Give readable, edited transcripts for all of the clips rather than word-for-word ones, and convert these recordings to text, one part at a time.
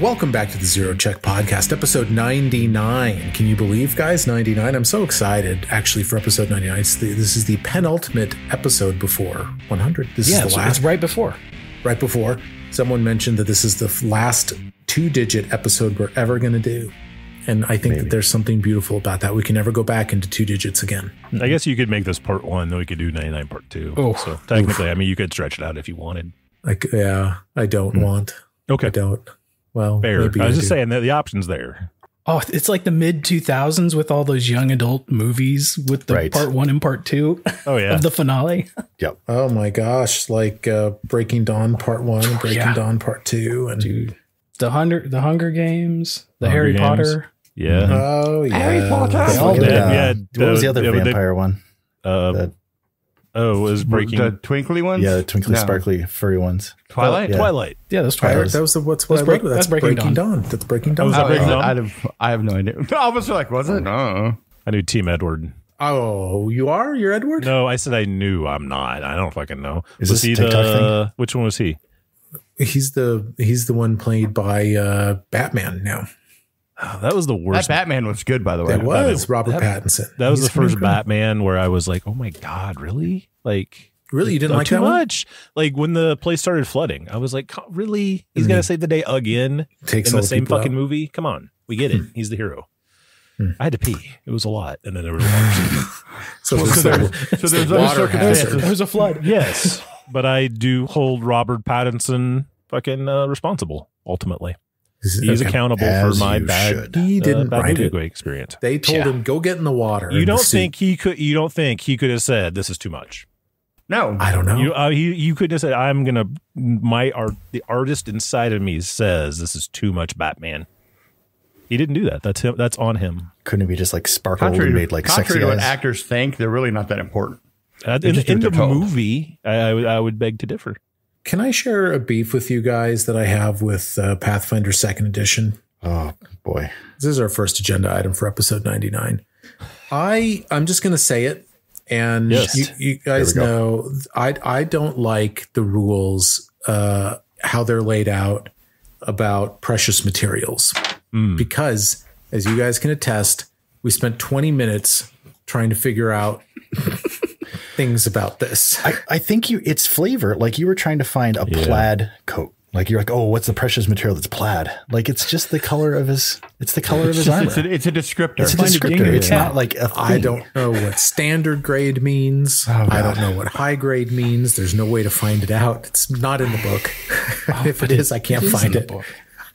Welcome back to the Zero Check Podcast, episode 99. Can you believe, guys? 99. I'm so excited, actually, for episode 99. This is the penultimate episode before 100. This is the last. It's right before. Right before. Someone mentioned that this is the last 2-digit episode we're ever going to do. And I think that there's something beautiful about that. We can never go back into 2 digits again. I guess you could make this part 1, then we could do 99 part 2. Oh. So technically, I mean, you could stretch it out if you wanted. I don't want. Okay. I don't. Well, fair. I was just saying that the option's there. Oh, it's like the mid 2000s with all those young adult movies with the part 1 and part 2 of the finale. Yep. Oh my gosh. Like Breaking Dawn part 1 and Breaking Dawn part 2. And dude, the Hunger Games, the Harry Potter. Yeah. Oh, yeah. Harry Potter. What was the other vampire one? It was Breaking... The twinkly ones? Yeah, the twinkly, sparkly, furry ones. Twilight? Yeah. Twilight. Yeah, that's Twilight. That was that's Breaking Dawn. That's Breaking Dawn. I have no idea. I was like, was it? No. I knew Team Edward. Oh, you are? You're Edward? No, I said I knew. I'm not. I don't fucking know. Is this a TikTok thing? Which one was he? He's the one played by Batman now. Oh, that was the worst. That Batman was good, by the way. It was Robert Pattinson. That was the first Batman where I was like, oh my God, really? Like, really? You didn't like too that much? Like when the place started flooding, I was like, really? He's going to save the day again in the same fucking movie? Come on. We get it. He's the hero. I had to pee. It was a lot. And then there was water. so there's other circumstances. There was a flood. Yes. But I do hold Robert Pattinson fucking responsible, ultimately. He's accountable for my bad. He didn't write it. Experience. They told him go get in the water. You don't think he could? You don't think he could have said this is too much? No, I don't know. You could have said I'm gonna. The artist inside of me says this is too much Batman. He didn't do that. That's him. That's on him. Couldn't it be just like sparkle and made like sexy? Contrary to what actors think, they're really not that important. In the movie, I would beg to differ. Can I share a beef with you guys that I have with Pathfinder 2nd Edition? Oh, boy. This is our first agenda item for episode 99. I'm just going to say it. And you guys know I don't like the rules, how they're laid out about precious materials. Because, as you guys can attest, we spent 20 minutes trying to figure out things about this. I think it's flavor. Like you were trying to find a plaid coat. Like you're like, oh, what's the precious material that's plaid? Like it's just the color of his. It's the color of his armor. It's a descriptor. It's a descriptor. It's not like a thing. I don't know what standard grade means. I don't know what high grade means. There's no way to find it out. It's not in the book. If it is, I can't find it.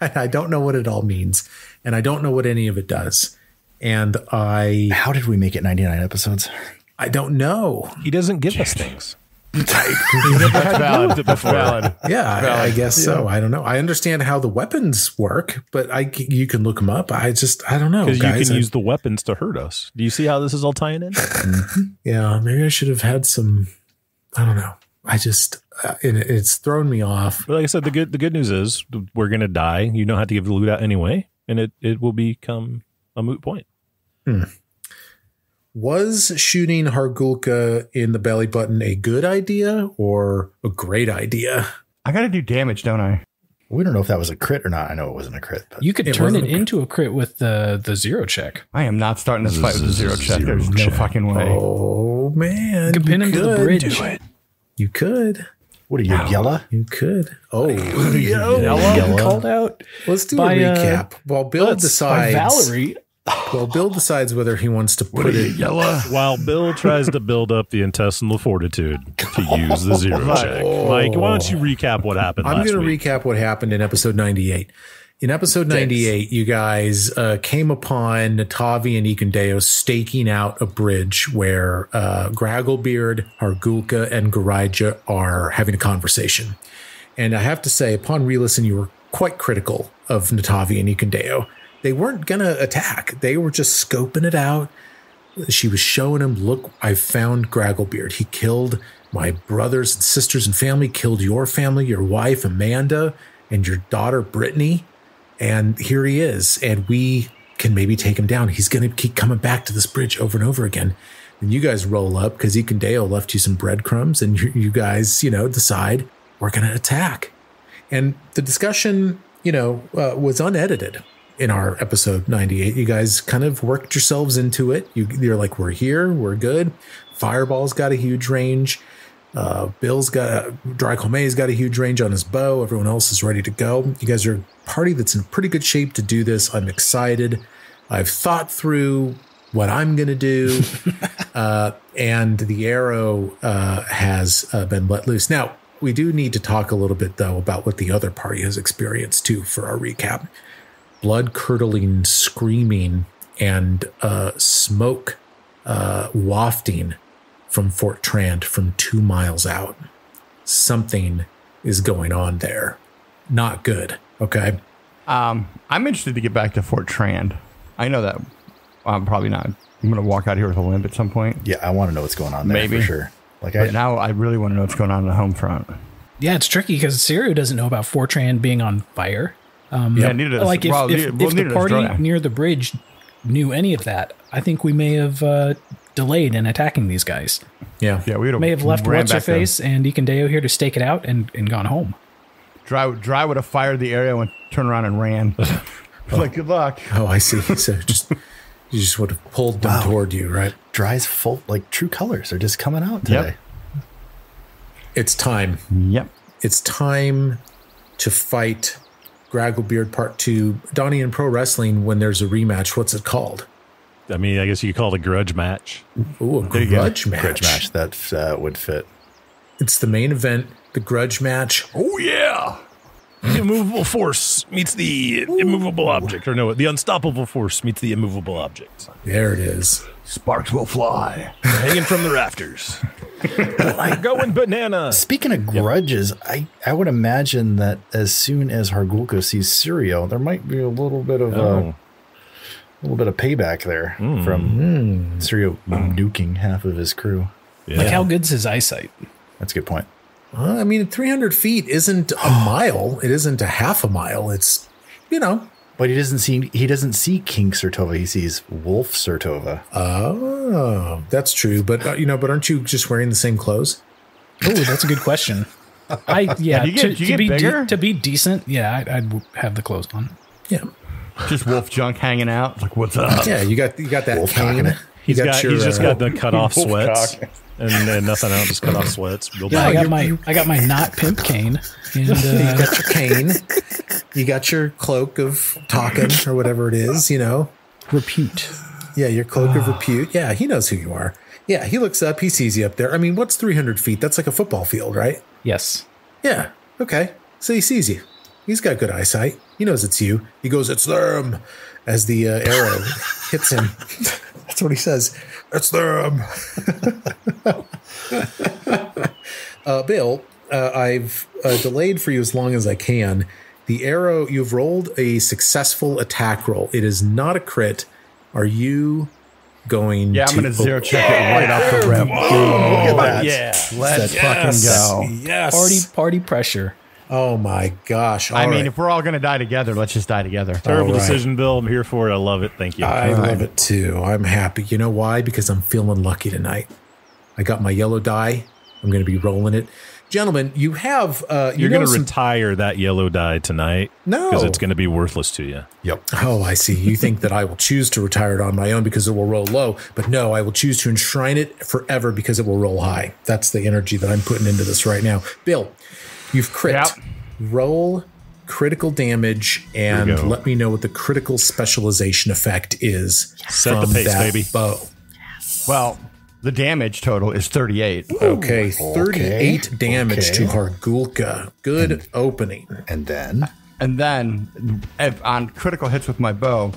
I don't know what it all means, and I don't know what any of it does. And how did we make it 99 episodes? I don't know. He doesn't give us things. That's valid. Yeah, I guess so. I don't know. I understand how the weapons work, but you can look them up. I don't know. Because you can use the weapons to hurt us. Do you see how this is all tying in? Yeah, maybe I should have had some. I don't know. It's thrown me off. But like I said, the good news is we're gonna die. You don't have to give the loot out anyway, and it will become a moot point. Was shooting Hargulka in the belly button a good idea or a great idea? I got to do damage, don't I? We don't know if that was a crit or not. I know it wasn't a crit. But you could turn it into a crit with the zero check. I am not starting this fight with the zero check. There's no fucking way. Oh, man. You could pin him to the bridge. Do it. You could. What are you, Yella? You could. Oh, Yella called out. Let's do a recap. While Bill decides. Valerie. Well, Bill decides whether he wants to put it yellow. While Bill tries to build up the intestinal fortitude to use the zero check. Mike, why don't you recap what happened I'm going to recap what happened in episode 98. In episode 98, you guys came upon Natavi and Ikundeo staking out a bridge where Gragglebeard, Hargulka, and Gurija are having a conversation. And I have to say, upon re-listen, you were quite critical of Natavi and Ikundeo. They weren't going to attack. They were just scoping it out. She was showing him, look, I found Gragglebeard. He killed my brothers and sisters and family, killed your family, your wife, Amanda, and your daughter, Brittany. And here he is. And we can maybe take him down. He's going to keep coming back to this bridge over and over again. And you guys roll up because Ikundeo left you some breadcrumbs. And you guys, decide we're going to attack. And the discussion was unedited in our episode 98. You guys kind of worked yourselves into it. You're like, we're here, we're good. Fireball's got a huge range. Bill's got Dragglebeard's got a huge range on his bow. Everyone else is ready to go. You guys are a party that's in pretty good shape to do this. I'm excited. I've thought through what I'm going to do. And the arrow has been let loose. Now, we do need to talk a little bit, though, about what the other party has experienced, too, for our recap. Blood-curdling screaming and smoke wafting from Fort Trant from 2 miles out. Something is going on there. Not good, okay? I'm interested to get back to Fort Trant. I know that I'm probably not. I'm going to walk out here with a limp at some point. Yeah, I want to know what's going on there. Maybe. For sure. Now I really want to know what's going on the home front. Yeah, it's tricky because Sirio doesn't know about Fort Trant being on fire. If the party near the bridge knew any of that, I think we may have delayed in attacking these guys. Yeah, we may have left What's-Her-Face and Ikendeo here to stake it out and gone home. Dry would have fired the arrow and turned around and ran. Like, good luck. Oh, I see. So you just would have pulled them toward you, right? Dry's full, like true colors are just coming out today. Yep. It's time. Yep. It's time to fight Gragglebeard Part 2. Donnie, in pro wrestling, when there's a rematch, what's it called? I mean, I guess you could call it a grudge match. Ooh, a grudge match. Grudge match. That would fit. It's the main event, the grudge match. Oh, yeah. The immovable force meets the immovable object. Or no, the unstoppable force meets the immovable object. There it is. Sparks will fly. Hanging from the rafters. Going banana. Speaking of grudges, I would imagine that as soon as Hargulka sees Sirio, there might be a little bit of payback there from Sirio nuking half of his crew. Yeah. Like, how good's his eyesight? That's a good point. I mean, 300 feet isn't a mile. It isn't a half a mile. It's, But he doesn't see King Sertova. He sees Wolf Sertova. Oh, that's true. But but aren't you just wearing the same clothes? Oh, that's a good question. To be decent, I'd have the clothes on. Yeah, just wolf junk hanging out. Like, what's up? Yeah, you got that wolf cane. He's just got the cut off sweats and nothing else. Just cut off sweats. I got my not pimp cane. And, you got your cane. You got your cloak of talking or whatever it is. Repute. Yeah, your cloak of repute. Yeah, he knows who you are. Yeah, he looks up. He sees you up there. I mean, what's 300 feet? That's like a football field, right? Yes. Yeah. Okay. So he sees you. He's got good eyesight. He knows it's you. He goes, "It's them," as the arrow hits him. That's what he says. "It's them." Bill, I've delayed for you as long as I can. The arrow, you've rolled a successful attack roll. It is not a crit. Are you going I'm going to zero check it right off the rip. Look at that. Yeah. Let's fucking go. Yes. Party pressure. Oh my gosh. I mean, if we're all going to die together, let's just die together. Terrible decision, Bill. I'm here for it. I love it. Thank you. I love it too. I'm happy. You know why? Because I'm feeling lucky tonight. I got my yellow die. I'm going to be rolling it. Gentlemen, you have... You're going to retire that yellow die tonight. No. Because it's going to be worthless to you. Yep. Oh, I see. You think that I will choose to retire it on my own because it will roll low. But no, I will choose to enshrine it forever because it will roll high. That's the energy that I'm putting into this right now. Bill, you've crit. Yep. Roll critical damage and let me know what the critical specialization effect is. Set the pace, baby. Bow. Well... The damage total is 38. Okay, 38 damage to Hargulka. Good opening. And then if on critical hits with my bow,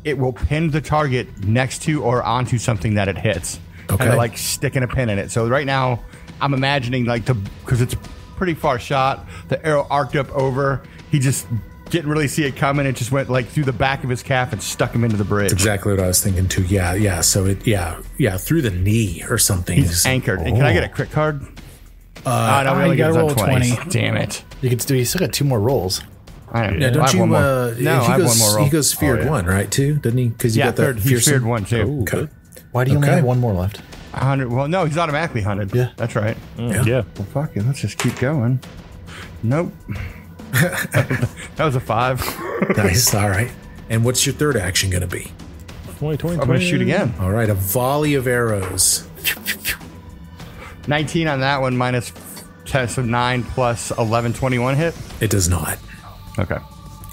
it will pin the target next to or onto something that it hits. Okay. Kind of like sticking a pin in it. So right now, I'm imagining because it's a pretty far shot, the arrow arced up over. He just didn't really see it coming. It just went like through the back of his calf and stuck him into the bridge. That's exactly what I was thinking too. Yeah. So through the knee or something. He's anchored. And can I get a crit card? No, really got to roll 20. Damn it! You still got 2 more rolls. I know. Yeah, don't you? I have one more roll. He goes feared 1, right? Too, doesn't he? Because you got that he's feared 1 too. Ooh, okay. Why do you only have 1 more left? 100. Well, no, he's automatically hunted. Yeah, that's right. Yeah. Well, fuck it. Let's just keep going. Nope. That was a 5. Nice. All right. And what's your third action going to be? 20. I'm going to shoot again. All right. A volley of arrows. 19 on that one, minus 10, so 9 plus 11, 21 hit? It does not. Okay.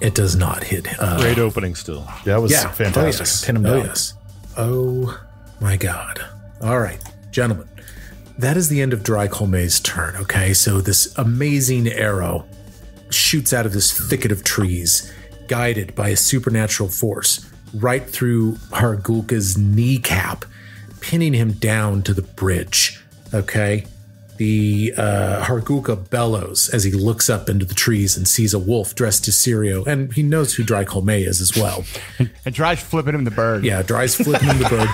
It does not hit. Great opening still. That was fantastic. Oh, yes. Pin him down. Yes. Oh, my God. All right, gentlemen. That is the end of Gragglebeard's turn, okay? So this amazing arrow shoots out of this thicket of trees, guided by a supernatural force, right through Hargulka's kneecap, pinning him down to the bridge, okay? The Hargulka bellows as he looks up into the trees and sees a wolf dressed as Sirio, and he knows who Gragglebeard is as well. And Dry's flipping him the bird. Yeah, Dry's flipping him the bird.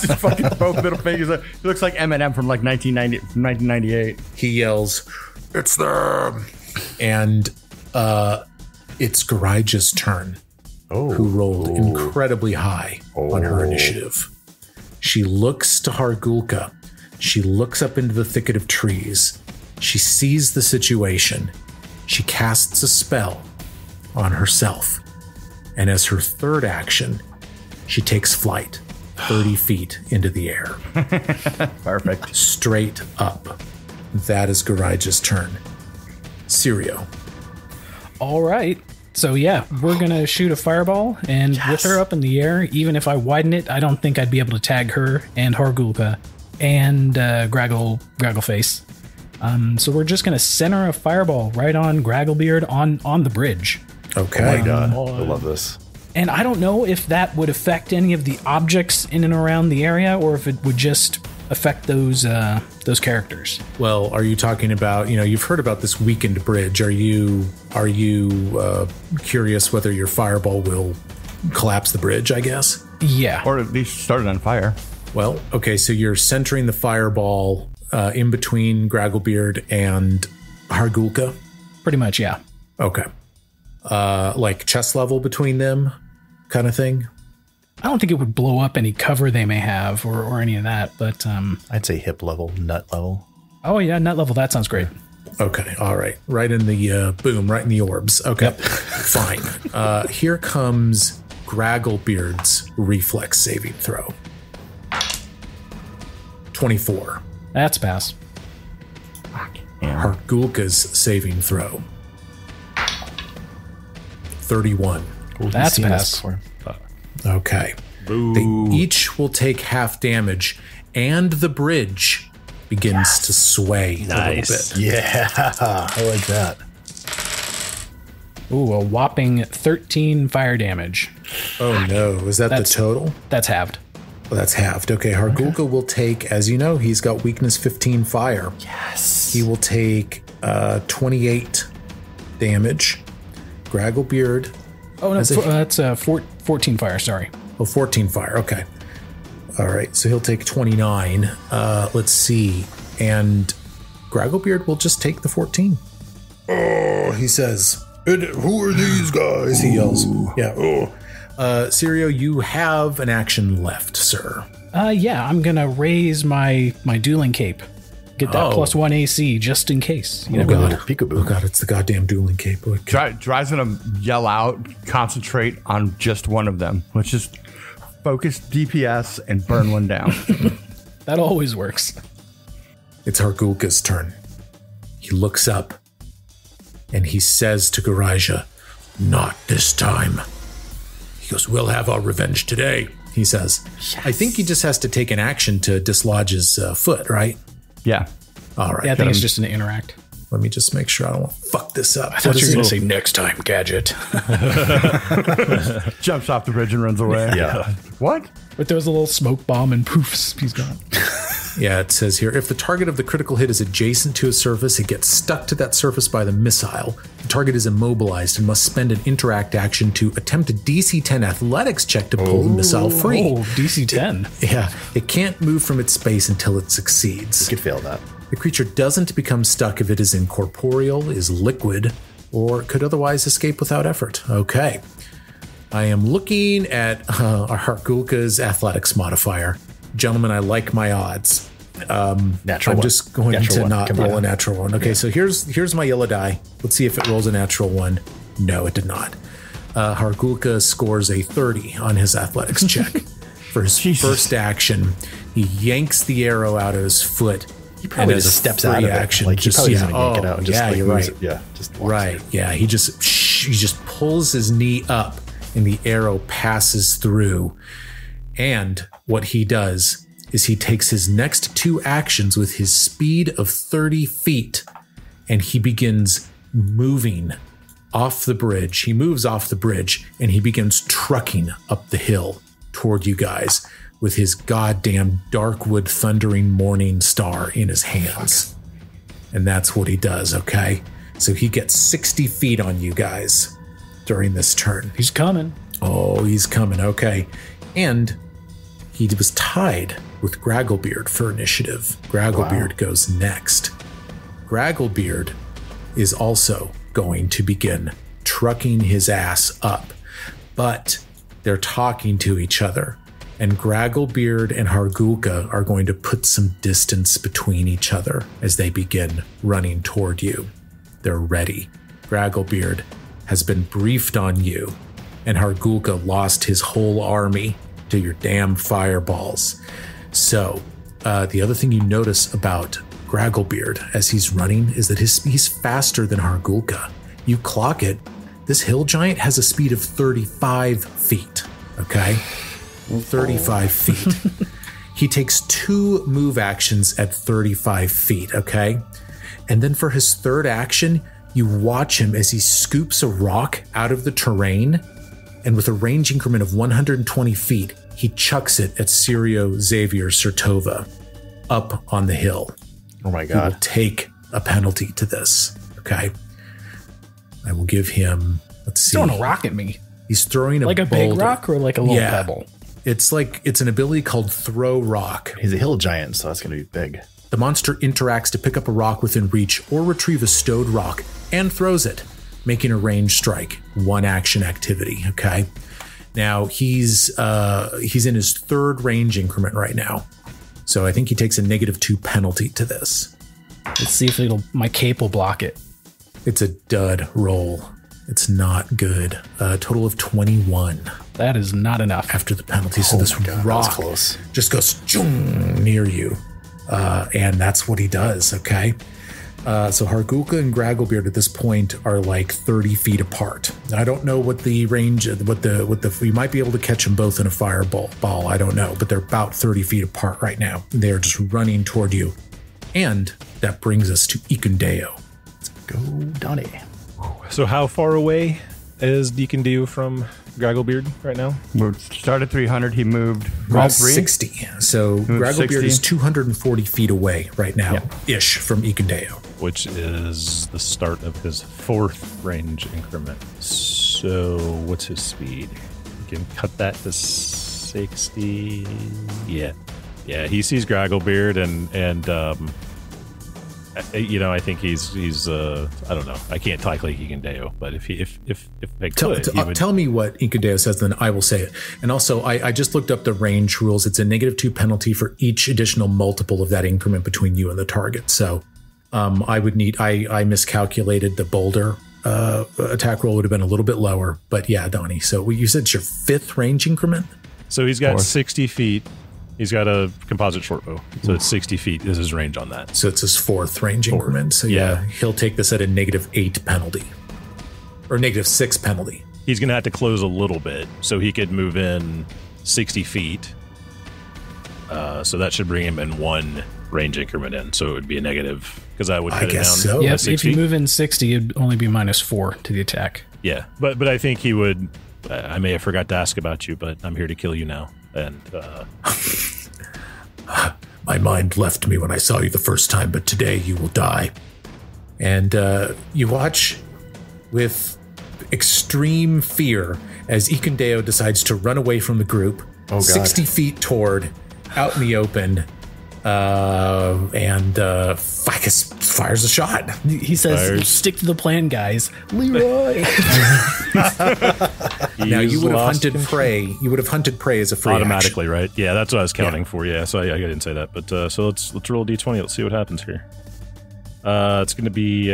Just fucking both middle fingers. He looks like Eminem from like 1998. He yells, "It's them!" And it's Gurija's turn, who rolled incredibly high on her initiative. She looks to Hargulka. She looks up into the thicket of trees. She sees the situation. She casts a spell on herself. And as her third action, she takes flight 30 feet into the air. Perfect. Straight up. That is Gurija's turn. Sirio. All right. So yeah, we're going to shoot a fireball, and with her up in the air, even if I widen it, I don't think I'd be able to tag her and Hargulka and Graggleface. So we're just going to center a fireball right on Gragglebeard on the bridge. Okay. Oh my God. I love this. And I don't know if that would affect any of the objects in and around the area, or if it would just affect those characters. Well, are you talking about, you've heard about this weakened bridge. Are you curious whether your fireball will collapse the bridge, I guess? Yeah. Or at least start it on fire. Well, okay, so you're centering the fireball in between Gragglebeard and Hargulka? Pretty much, yeah. Okay. Like chest level between them kind of thing? I don't think it would blow up any cover they may have or any of that, but... I'd say hip level, nut level. Oh, yeah, nut level. That sounds great. Okay, all right. Right in the boom, right in the orbs. Okay, yep. Fine. Here comes Gragglebeard's reflex saving throw. 24. That's a pass. Hargulka's saving throw. 31. That's a pass. Okay. Boo. They each will take half damage, and the bridge begins to sway a little bit. Yeah, I like that. Ooh, a whopping 13 fire damage. Oh no, is that the total? That's halved. Well, that's halved. Okay, Hargulka will take, as you know, he's got weakness 15 fire. Yes. He will take 28 damage. Gragglebeard. Oh, no, that's 14 fire, sorry. Oh, 14 fire. Okay. All right, so he'll take 29. Let's see. And Gragglebeard will just take the 14. Oh, he says, "Who are these guys?" He yells. Yeah. Oh. Sirio, you have an action left, sir. Yeah, I'm going to raise my dueling cape. Get that +1 AC just in case. Oh, God. Peekaboo. Oh, God, it's the goddamn dueling cape. Dry's going to yell out, concentrate on just one of them. Let's just focus DPS and burn one down. That always works. It's Hargulka's turn. He looks up and he says to Gurija, "Not this time." He goes, "We'll have our revenge today," he says. Yes. I think he just has to take an action to dislodge his foot, right? Yeah. All right. Yeah, I think it's just an interact. Let me just make sure I don't want to fuck this up. I thought you were going to say next time, Gadget. Jumps off the bridge and runs away. Yeah. What? But there was a little smoke bomb and poofs, he's gone. Yeah, it says here, if the target of the critical hit is adjacent to a surface, it gets stuck to that surface by the missile. The target is immobilized and must spend an interact action to attempt a DC 10 athletics check to pull the missile free. Oh, DC 10. It can't move from its space until it succeeds. You could fail that. The creature doesn't become stuck if it is incorporeal, is liquid, or could otherwise escape without effort. Okay. I am looking at Hargulka's athletics modifier. Gentlemen, I like my odds. Natural I'm one. just going Natural to one. not Come roll on. a natural one. Okay, so here's my yellow die. Let's see if it rolls a natural one. No, it did not. Hargulka scores a 30 on his athletics check. For his first action, he yanks the arrow out of his foot. He probably just steps out of it. Like, he probably doesn't yank it out. And just, yeah, like, you're moves right. it. Yeah, just walks right. through. Yeah, he just pulls his knee up, and the arrow passes through. And what he does is he takes his next 2 actions with his speed of 30 feet, and he begins moving off the bridge. He moves off the bridge, and he begins trucking up the hill toward you guys with his goddamn Darkwood Thundering Morning Star in his hands. And that's what he does, okay? So he gets 60 feet on you guys during this turn. He's coming. Oh, he's coming, okay. And he was tied with Gragglebeard for initiative. Gragglebeard goes next. Gragglebeard is also going to begin trucking his ass up, but they're talking to each other. And Gragglebeard and Hargulka are going to put some distance between each other as they begin running toward you. They're ready. Gragglebeard has been briefed on you, and Hargulka lost his whole army to your damn fireballs. So, the other thing you notice about Gragglebeard as he's running is that he's faster than Hargulka. You clock it. This hill giant has a speed of 35 feet, okay? 35 feet. He takes 2 move actions at 35 feet, okay? And then for his third action, you watch him as he scoops a rock out of the terrain, and with a range increment of 120 feet, he chucks it at Sirio Xavier Sertova up on the hill. Oh my He will God. take a penalty to this, okay? I will give him, let's see. Throwing a rock at me. He's throwing Like a big boulder. rock or like a little pebble? It's an ability called Throw Rock. He's a hill giant, so that's going to be big. The monster interacts to pick up a rock within reach or retrieve a stowed rock and throws it, making a range strike. 1 action activity, okay? Now, he's in his 3rd range increment right now. So I think he takes a -2 penalty to this. Let's see if my cape will block it. It's a dud roll. It's not good. A total of 21 That is not enough. after the penalty. So Oh this my God, that was rock close. just goes zoom near you. And that's what he does, okay? So Hargulka and Gragglebeard at this point are like 30 feet apart. I don't know what the range, you might be able to catch them both in a fireball, I don't know, but they're about 30 feet apart right now. They're just running toward you. And that brings us to Ikundeo. Go, Donnie. So how far away is Deacon Dio from Gragglebeard right now? We started 300. He moved all About 3. 60. So Gragglebeard 60. is 240 feet away right now, ish, from Ikundeo. Which is the start of his 4th range increment. So what's his speed? We can cut that to 60. Yeah. Yeah, he sees Gragglebeard and I think he's I don't know. I can't talk like Ikundeo, but if they could, he would. Tell me what Ikundeo says, then I will say it. And also, I just looked up the range rules. It's a -2 penalty for each additional multiple of that increment between you and the target. So I miscalculated the boulder attack roll would have been a little bit lower. But yeah, Donnie. So you said it's your 5th range increment? So he's got 4th. 60 feet. He's got a composite short bow. So it's 60 feet is his range on that. So it's his 4th range increment. So yeah, he'll take this at a -8 penalty. Or -6 penalty. He's going to have to close a little bit so he could move in 60 feet. So that should bring him in 1 range increment in. So it would be a negative because I would cut it down. So. Yeah, by if 60. you move in 60, it'd only be -4 to the attack. Yeah, but I think he would. I may have forgot to ask about you, but I'm here to kill you now. And My mind left me when I saw you the first time, but today you will die. And you watch with extreme fear as Ikundeo decides to run away from the group, Oh, God. 60 feet toward, out in the open, and Ficus fires a shot. He says, "Stick to the plan, guys." Leroy. Now you would have hunted prey. You would have hunted prey as a free automatically, action. right? Yeah, that's what I was counting for. Yeah, so I didn't say that, but so let's roll a d20. Let's see what happens here. It's going to be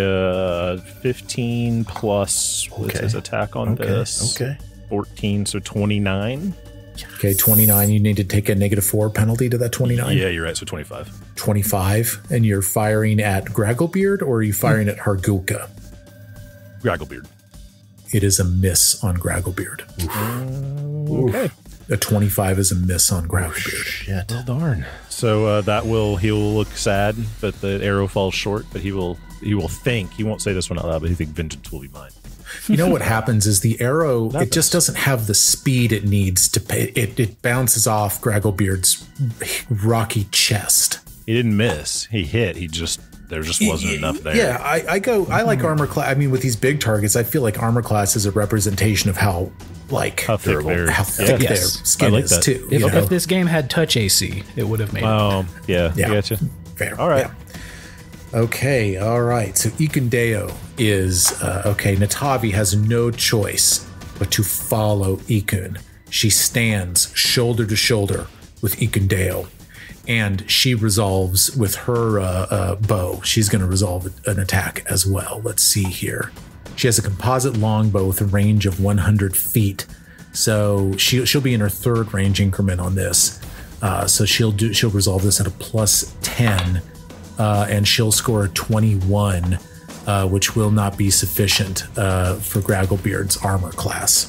15 plus what's his attack on this. Okay. 14, so 29. Okay, 29. You need to take a -4 penalty to that 29. Yeah, you're right. So 25. 25, and you're firing at Gragglebeard, or are you firing at Hargulka? Gragglebeard. It is a miss on Gragglebeard. Okay. A 25 is a miss on Gragglebeard. Shit. Well, darn. So he'll look sad, but the arrow falls short. But he will think, he won't say this one out loud, but he think vengeance will be mine. You know what happens is the arrow, it just doesn't have the speed it needs to pay. It bounces off Gragglebeard's rocky chest. He didn't miss. He hit. There just wasn't enough there. Yeah, I like armor class. I mean, with these big targets, I feel like armor class is a representation of how thick their skin like is that. too. If this game had touch AC, it would have made it. Yeah, I gotcha. Fair. All right. Yeah. Okay, all right. So Ikundeo is okay. Natavi has no choice but to follow Ikun. She stands shoulder to shoulder with Ikundeo, and she resolves with her bow. She's going to resolve an attack as well. Let's see here. She has a composite longbow with a range of 100 feet, so she'll be in her third range increment on this. So she'll resolve this at a +10. And she'll score a 21, which will not be sufficient for Gragglebeard's armor class.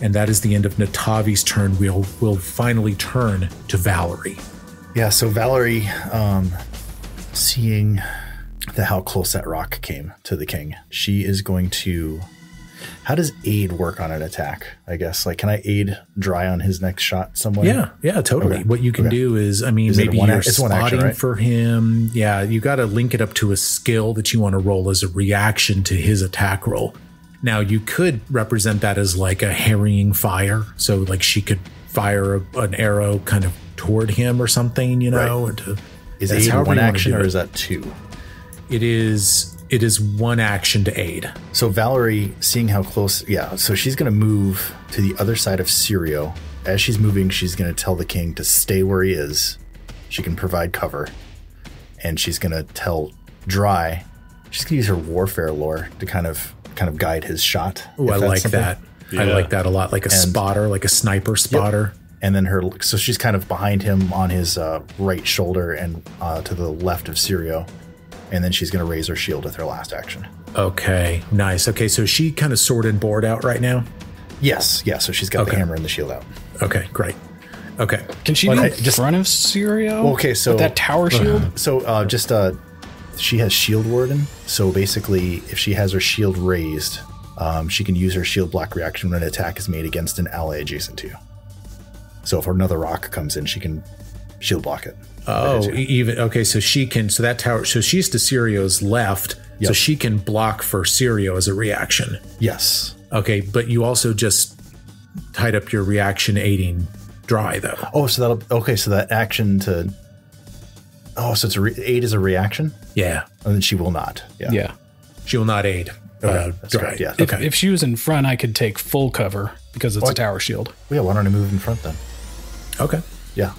And that is the end of Natavi's turn. We'll finally turn to Valerie. Yeah, so Valerie, seeing how close that rock came to the king, she is going to... How does aid work on an attack, I guess? Like, can I aid dry on his next shot somewhere? Yeah, totally. Okay. What you can do is, I mean, maybe you're spotting action, right? For him. Yeah, you got to link it up to a skill that you want to roll as a reaction to his attack roll. Now, you could represent that as like a harrying fire. So, like, she could fire an arrow kind of toward him or something, you know? Right. Is aid one action or is that two? It is one action to aid. So Valerie, seeing how close, so she's going to move to the other side of Sirio. As she's moving, she's going to tell the king to stay where he is. She can provide cover. And she's going to tell Dry, she's going to use her warfare lore to kind of guide his shot. Oh, I like that. Yeah. I like that a lot. Like a spotter, like a sniper spotter. Yep. And then so she's kind of behind him on his right shoulder and to the left of Sirio. And then she's going to raise her shield with her last action. Okay, nice. Okay, so she kind of sword and board out right now? Yes. Yeah, so she's got the hammer and the shield out. Okay, great. Okay. Can she do just front of Sirio? Okay, so... With that tower shield? So she has shield warden. So basically, if she has her shield raised, she can use her shield block reaction when an attack is made against an ally adjacent to you. So if another rock comes in, she can shield block it. Oh, even okay. So she can. So that tower. So she's to Sirio's left. Yep. So she can block for Sirio as a reaction. Yes. Okay, but you also just tied up your reaction aiding Dry though. Oh, so that action to. Oh, so it's aid is a reaction. Yeah, and then she will not. Yeah. She will not aid. That's Dry. correct. Yeah. If she was in front, I could take full cover because it's a tower shield. Well, yeah. Why don't I move in front then? Okay. Yeah.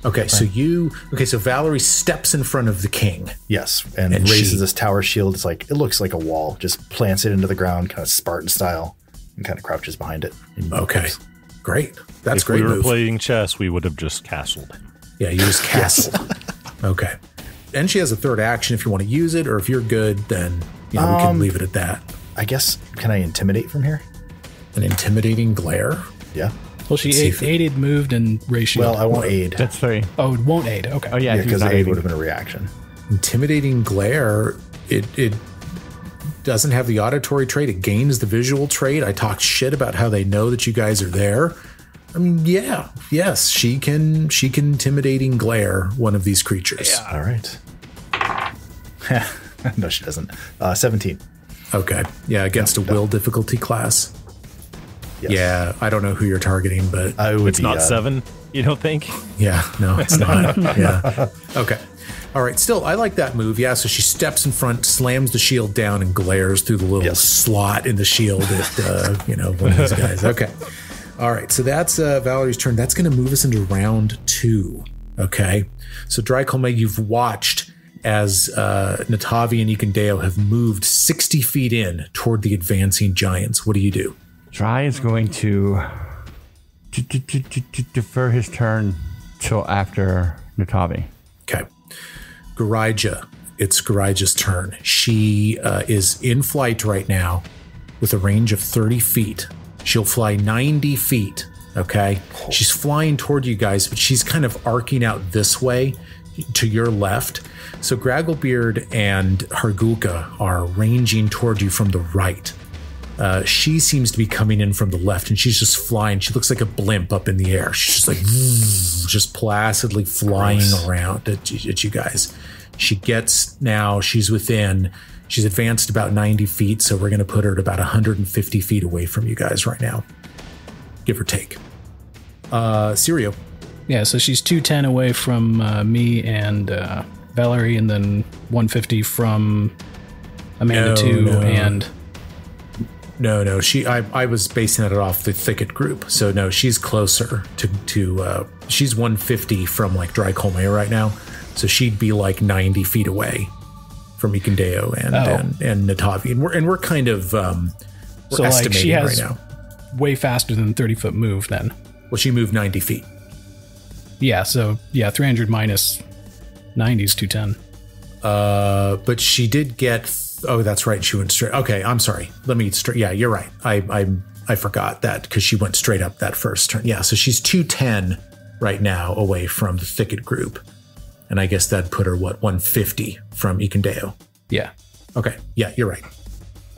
Okay, right. So Valerie steps in front of the king. Yes, and raises this tower shield. It looks like a wall. Just plants it into the ground, kind of Spartan style, and kind of crouches behind it. Okay, great. That's great. If we were playing chess, we would have just castled. Yeah, you just castled. Okay, and she has a third action if you want to use it, or if you're good, then we can leave it at that. I guess. Can I intimidate from here? An intimidating glare. Yeah. Well, she aided, moved, and raised shield. Well, I won't aid. That's 3. Oh, it won't aid. Okay. Oh, yeah. Because aid would have been a reaction. Intimidating glare, it doesn't have the auditory trait. It gains the visual trait. I talked shit about how they know that you guys are there. I mean, yes, she can intimidating glare one of these creatures. Yeah. All right. No, she doesn't. 17. Okay. Yeah, against a will difficulty class. Yes. Yeah, I don't know who you're targeting, but It's not 7, you don't think? yeah, no, it's not. Yeah. Okay. All right. Still, I like that move. Yeah. So she steps in front, slams the shield down, and glares through the little slot in the shield at one of these guys. Okay. All right. So that's Valerie's turn. That's going to move us into round 2. Okay. So Drycolme, you've watched as Natavi and Ikandeo have moved 60 feet in toward the advancing giants. What do you do? Dry is going to defer his turn till after Natavi. Okay. Gurija, it's Gurija's turn. She is in flight right now with a range of 30 feet. She'll fly 90 feet, okay? She's flying toward you guys, but she's kind of arcing out this way to your left. So Gragglebeard and Hargulka are ranging toward you from the right. She seems to be coming in from the left, and she's just flying. She looks like a blimp up in the air. She's just like, just placidly flying around at you guys. She's advanced about 90 feet, so we're going to put her at about 150 feet away from you guys right now, give or take. Sirio. Yeah, so she's 210 away from me and Valerie, and then 150 from Amanda and... No. I was basing it off the thicket group. So no, she's closer to she's 150 from like Drycolme right now. So she'd be like 90 feet away from Ikandeo and Natavi. And we're kind of we're so estimating like she has right now. Way faster than 30-foot move then. Well, she moved 90 feet. Yeah, so 300 minus 90 is 210. But she did get. Oh, that's right. She went straight. Okay, I'm sorry. Let me straight. Yeah, you're right. I forgot that because she went straight up that first turn. Yeah, so she's 210 right now away from the thicket group, and I guess that'd put her 150 from Ikandeo. Yeah. Okay. Yeah, you're right.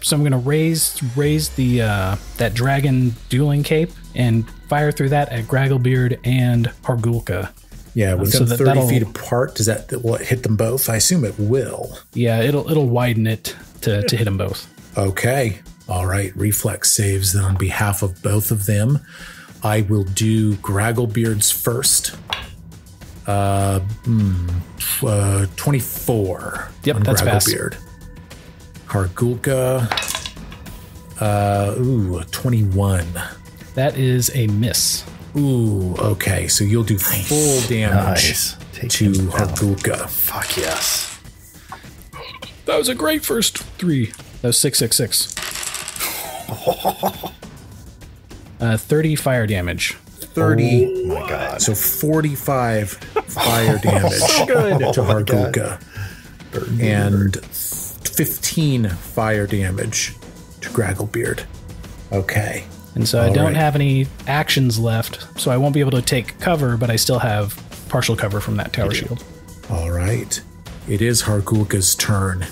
So I'm gonna raise the that dragon dueling cape and fire through that at Gragglebeard and Hargulka. Yeah, with them 30 feet apart, will it hit them both? I assume it will. Yeah, it'll widen it to hit them both. Okay. All right. Reflex saves then on behalf of both of them. I will do Gragglebeard's first. 24. Yep, on that's Gragglebeard. Hargulka. 21. That is a miss. Ooh, okay. So you'll do full damage to Hargulka. Fuck yes. That was a great first 3. That was 666. 30 fire damage. 30. Oh my god. So 45 fire damage to Hargulka. And 15 fire damage to Gragglebeard. Okay. And so I don't have any actions left, so I won't be able to take cover, but I still have partial cover from that tower shield. All right. It is Hargulka's turn.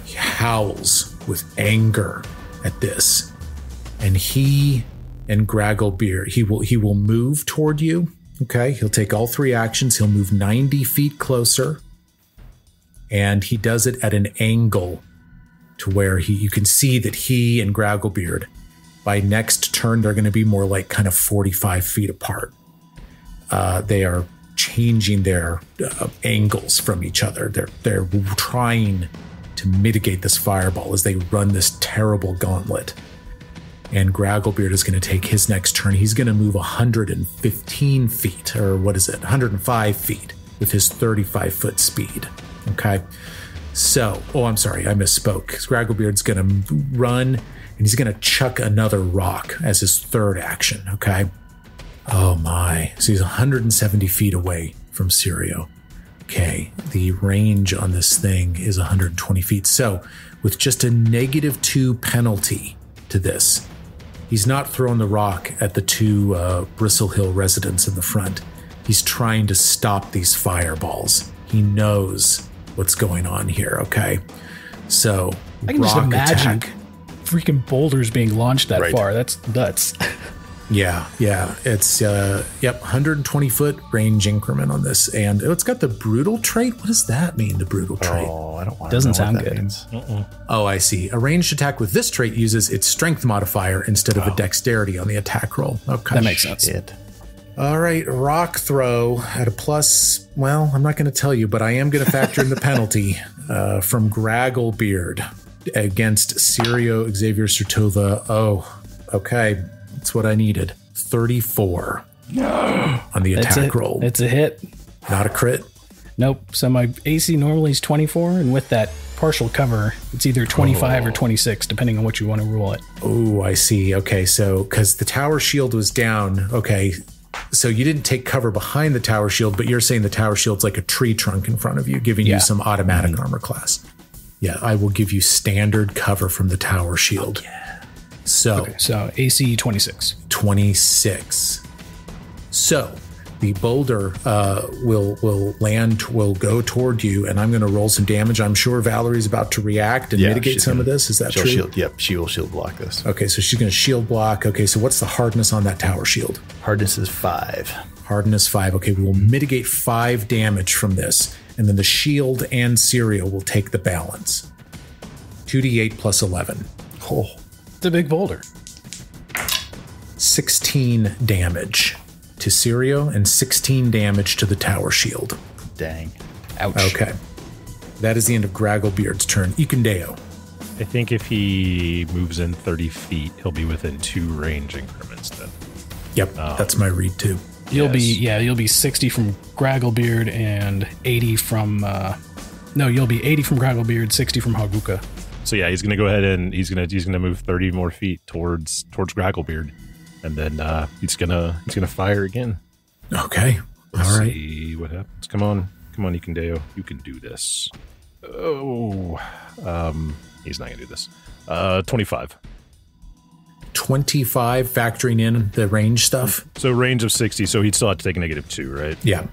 He howls with anger at this. And he and Gragglebeard, he will move toward you. Okay. He'll take all 3 actions. He'll move 90 feet closer. And he does it at an angle to where you can see that he and Gragglebeard, by next turn, they're going to be more like kind of 45 feet apart. They are changing their angles from each other. They're trying to mitigate this fireball as they run this terrible gauntlet. And Gragglebeard is going to take his next turn. He's going to move 115 feet, or 105 feet with his 35-foot speed. Okay. So, I'm sorry, I misspoke. Gragglebeard's going to run, and he's going to chuck another rock as his third action, okay? Oh my. So he's 170 feet away from Sirio. Okay, the range on this thing is 120 feet. So with just a -2 penalty to this, he's not throwing the rock at the 2 Bristle Hill residents in the front. He's trying to stop these fireballs. He knows what's going on here, okay? So I can just imagine freaking boulders being launched that far. That's nuts. Yeah. It's 120 foot range increment on this, and it's got the brutal trait. What does that mean? The brutal trait? Oh, I don't want. Doesn't to know sound what that good. means. Oh, I see. A ranged attack with this trait uses its strength modifier instead of a dexterity on the attack roll. Okay, That makes sense. Shit. All right, rock throw at a plus. Well, I'm not going to tell you, but I am going to factor in the penalty from Gragglebeard against Sirio Xavier Sertova. Oh, okay. That's what I needed. 34 on the attack roll. It's a hit. Not a crit. Nope. So my AC normally is 24, and with that partial cover, it's either 25 or 26, depending on what you want to roll it. Oh, I see. Okay, so because the tower shield was down. Okay, so you didn't take cover behind the tower shield, but you're saying the tower shield's like a tree trunk in front of you, giving you some automatic armor class. Yeah, I will give you standard cover from the tower shield. So AC 26. 26. So the boulder will go toward you, and I'm going to roll some damage. I'm sure Valerie's about to react and mitigate some of this. Is that she'll true? Shield, yep, she will shield block this. Okay, so she's going to shield block. Okay, so what's the hardness on that tower shield? Hardness is 5. Hardness 5. Okay, we will mitigate 5 damage from this, and then the shield and Sirio will take the balance. 2d8 plus 11. Oh, It's a big boulder. 16 damage to Sirio and 16 damage to the tower shield. dang. Ouch. Okay. That is the end of Gragglebeard's turn. Ikundeo. I think if he moves in 30 feet, he'll be within 2 range increments then. Yep, that's my read too. You'll be 60 from Gragglebeard and 80 from you'll be 80 from Gragglebeard, 60 from Hargulka. So yeah, he's gonna go ahead and he's gonna move 30 more feet towards Gragglebeard, and then he's gonna fire again. Okay. Let's All right. see what happens. Come on, Ikundeo, you can do this. Oh, he's not gonna do this. 25. 25 factoring in the range stuff. So range of 60. So he'd still have to take a -2, right? Yeah.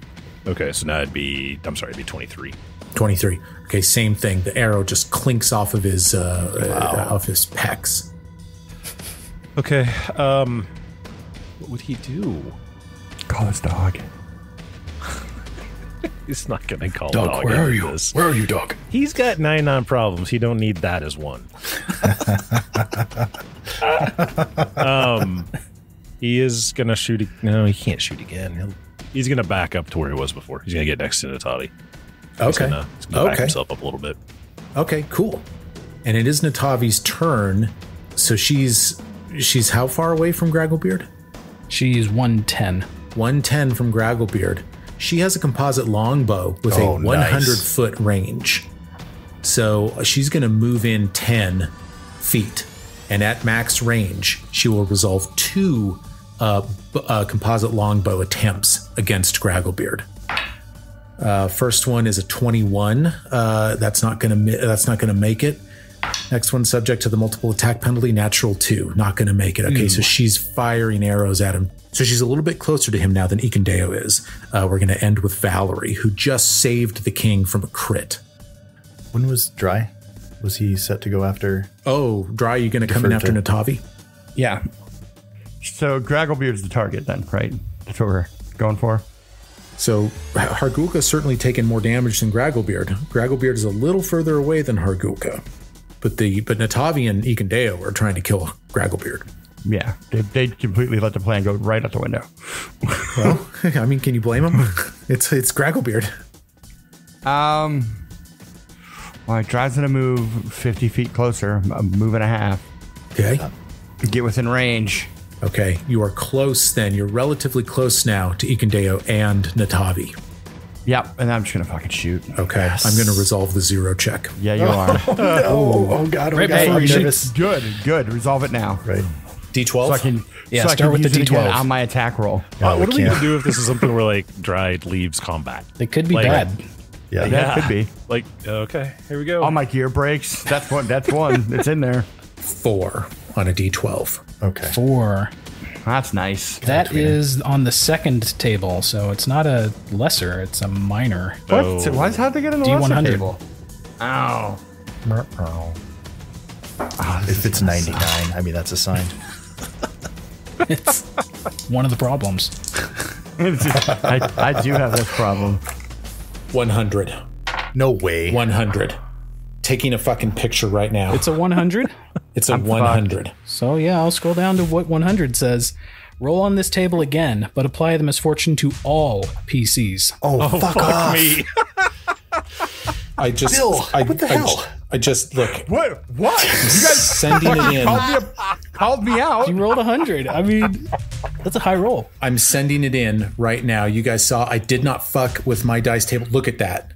Okay, so now it'd be 23. 23. Okay, same thing. The arrow just clinks off of his pecs. Okay. What would he do? Call his dog. He's not gonna call Dog, dog where out are of you? this. Where are you, dog? He's got 99 problems. He don't need that as one. He is gonna shoot. No, he can't shoot again. He's gonna back up to where he was before. He's gonna get next to Natali. He's gonna back himself up a little bit. Okay, cool. And it is Natavi's turn. So she's how far away from Gragglebeard? She's 110. 110 from Gragglebeard. She has a composite longbow with a 100-foot range. So she's going to move in 10 feet. And at max range, she will resolve 2 composite longbow attempts against Gragglebeard. First one is a 21. That's not going to make it. Next one, subject to the multiple attack penalty, natural 2. Not going to make it. Okay, so she's firing arrows at him. So she's a little bit closer to him now than Ikundeo is. We're going to end with Valerie, who just saved the king from a crit. When was Dry? Was he set to go after? Oh, Dry, you going to come in after Natavi? Yeah. So Gragglebeard's the target then, right? That's what we're going for. So Hargulka's certainly taken more damage than Gragglebeard. Gragglebeard is a little further away than Hargulka. But Natavi and Ikundeo are trying to kill Gragglebeard. Yeah, they completely let the plan go right out the window. Well, I mean, can you blame him? It's Gragglebeard. Well, it drives gonna move 50 feet closer, a move and a half. Okay. Get within range. Okay, you are close then. You're relatively close now to Ikundeo and Natavi. Yep, and I'm just gonna fucking shoot. Okay, I'm going to resolve the 0 check. Yeah, you are. Oh God! Right God! before I'm you shoot. nervous. Good. Resolve it now. Right. D12? So I can start with the use it again D12. on my attack roll. What are we can't. gonna do if this is something where like Dry leaves combat? They could be Like- bad. Yeah. That could be. Like, okay, here we go. All my gear breaks. That's one. It's in there. 4 on a D12. Okay. 4. That's nice. That is on the second table, so it's not a lesser, it's a minor. What? Oh. How'd they get in the lesser D100. table? Ow. If it's 99, I mean that's a sign. one of the problems. I do have this problem. 100. No way. 100. Taking a fucking picture right now. It's a 100. It's a 100. So yeah, I'll scroll down to what 100 says. Roll on this table again, but apply the misfortune to all PCs. Oh, fuck off. me. I just, Bill, what the hell? I just look. What? You guys Sending it in. called me out. You rolled 100. I mean, that's a high roll. I'm sending it in right now. You guys saw I did not fuck with my dice table. Look at that.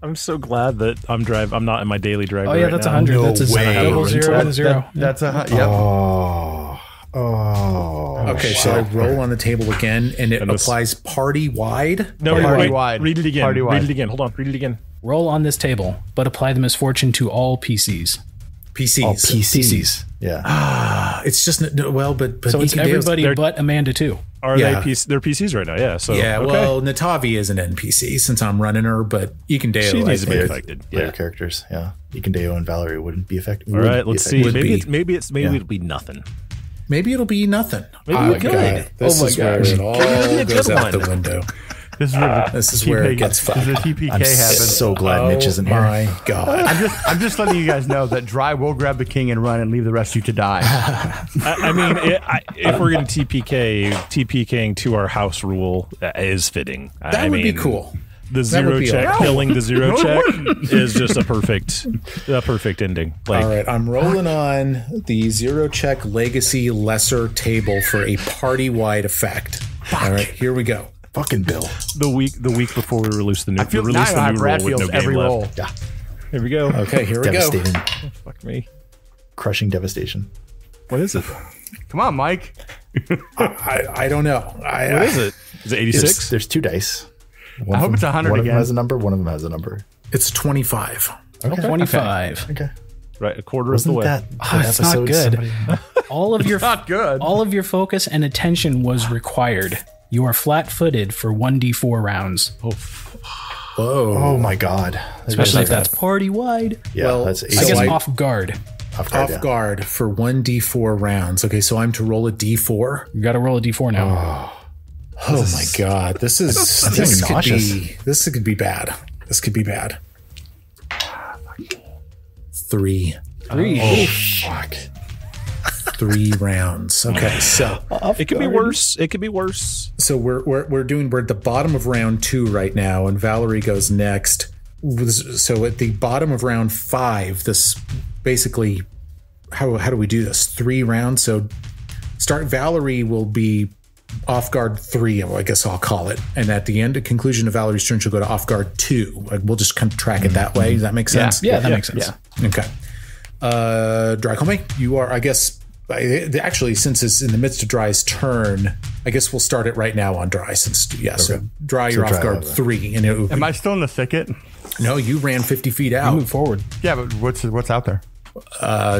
I'm so glad that I'm not in my daily driver. Oh yeah, right that's now. 100. No that's a way. double zero and a zero. That's a yep. Oh. Okay, so I roll on the table again, and it And this- applies party wide. No, Party wait, wide. read it again. Party wide. Read it again. Hold on. Read it again. Roll on this table, but apply the misfortune to all PCs. PCs. Oh, PCs. Yeah. It's just well, but So it's Ikedeo's- everybody they're- but Amanda too. Are Yeah. they're PCs right now? Yeah. So Yeah, okay. well, Natavi is an NPC since I'm running her, but Ikendeo, she I needs to be think, affected. Player Yeah. characters. Yeah. Ikendeo and Valerie wouldn't be effective. All right. Let's see. Would Maybe be. maybe it'll be nothing. maybe it'll be nothing. Maybe Oh, we could. God. This Oh my is where gosh. it all Maybe it'll be a goes good out the one. window. This is where This is where it gets fucked. This is the TPK I'm happens. so glad Mitch isn't here. My God. I'm just letting you guys know that Dry will grab the king and run and leave the rest of you to die. I mean, if we're going to TPKing to our house rule is fitting. That would be cool. The That zero would be check, all right. killing the zero check is just a perfect ending. Like, All right, I'm rolling on the zero check legacy lesser table for a party wide effect. All right, here we go. Fucking Bill. the week before we release the new I feel release now I the have new Brad rule with feels no game every left. roll. Yeah. Here we go. Okay, here we go. Devastating. Fuck me. Crushing devastation. What is it? Come on, Mike. I don't know. What is it? Is it 86? There's two dice. One I of hope it's them- 100 One of again. them has a number. One of them has a number. It's 25. 25. Okay. Right, a quarter Wasn't of the way. that it's not episode good. somebody- All of your Not good. all of your focus and attention was required. You are flat-footed for 1d4 rounds, Whoa. Oh my God. especially if that's party-wide. Yeah, Well, that's I guess So I- off guard. off guard. Off yeah. guard for 1d4 rounds. Okay, so I'm to roll a d4. You got to roll a d4 now. Oh my God, this is this could nauseous. be bad. This could be bad. 3. 3. Fuck. 3 rounds. Okay, so It could be worse. It could be worse. so we're at the bottom of round 2 right now, and Valerie goes next. So at the bottom of round 5, this basically how do we do this? 3 rounds. So Valerie will be off guard 3, I guess I'll call it, and at the end, at conclusion of Valerie's turn, she'll go to off guard 2. Like, we'll just kind of track it that way. Does that make sense? Yeah, that makes sense. Yeah. Okay. Dracome, you are, I guess, actually, since it's in the midst of Dry's turn, I guess we'll start it right now on Dry. So Dry, you're So off Dry, guard 3. And it would Am I still in the thicket? no, you ran 50 feet out. Move forward. Yeah, but what's out there?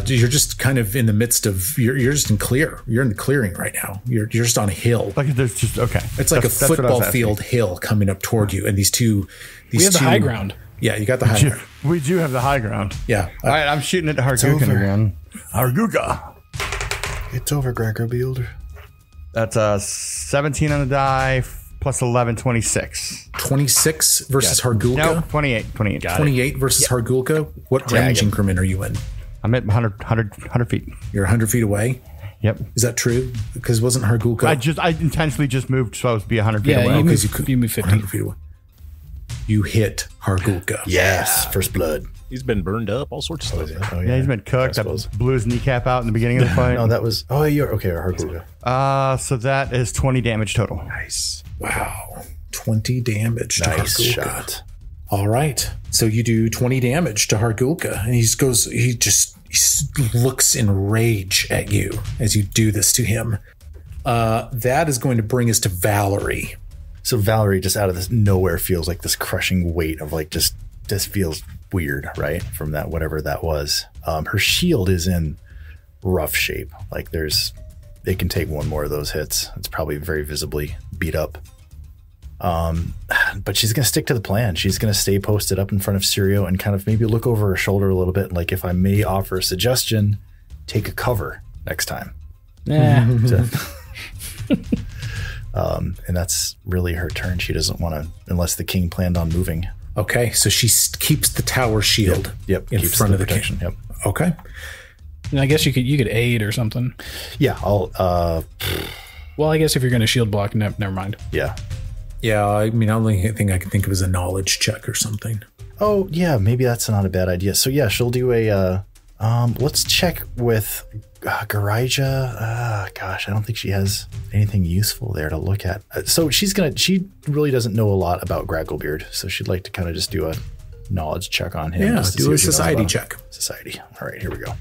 You're just kind of in the midst of, you're just in clear. You're in the clearing right now. You're just on a hill. Like there's just okay. It's like That's a what I was football asking. field hill coming up toward you. And these two. We have the high ground. Yeah, you got the high ground. We do have the high ground. Yeah. All right, I'm shooting it to Hargulka over. again. Hargulka. It's over, Gragglebeard. That's 17 on the die plus 11, 26. 26 versus Hargulka. No, 28. 28. 28 versus Hargulka. What range increment are you in? I'm at 100 feet. You're 100 feet away. Yep. Is that true? Because wasn't Hargulka? I intentionally just moved so I was be 100 feet Yeah, away. you because move, you move 50. 100 feet away. You hit Hargulka. Yes. First blood. He's been burned up, all sorts of stuff. Oh, Yeah, he's been cooked. I blew his kneecap out in the beginning of the fight. No, that was. Oh, you're okay. Hargulka. So that is 20 damage total. Nice. Wow. 20 damage to Nice Hargulka. shot. All right. So you do 20 damage to Hargulka, and he looks in rage at you as you do this to him. That is going to bring us to Valerie. So Valerie, just out of this nowhere, feels like this crushing weight of like just this feels weird, right? From that whatever that was. Her shield is in rough shape. Like it can take one more of those hits. It's probably very visibly beat up. But she's gonna stick to the plan. She's gonna stay posted up in front of Sirio and kind of maybe look over her shoulder a little bit. Like, if I may offer a suggestion, take a cover next time. Nah. And that's really her turn. She doesn't want to, unless the king planned on moving. Okay, so she keeps the tower shield in keeps front of the protection. king. Yep. Okay. And I guess you could aid or something. Yeah, I'll Well, I guess if you're going to shield block, never mind. yeah. Yeah, I mean, the only thing I can think of is a knowledge check or something. Oh, yeah, maybe that's not a bad idea. So yeah, she'll do a let's check with Gurija. Gosh, I don't think she has anything useful there to look at. So she really doesn't know a lot about Gragglebeard, so she'd like to kind of just do a knowledge check on him. Yeah, just to do see a what she knows society about check. Society. All right, here we go.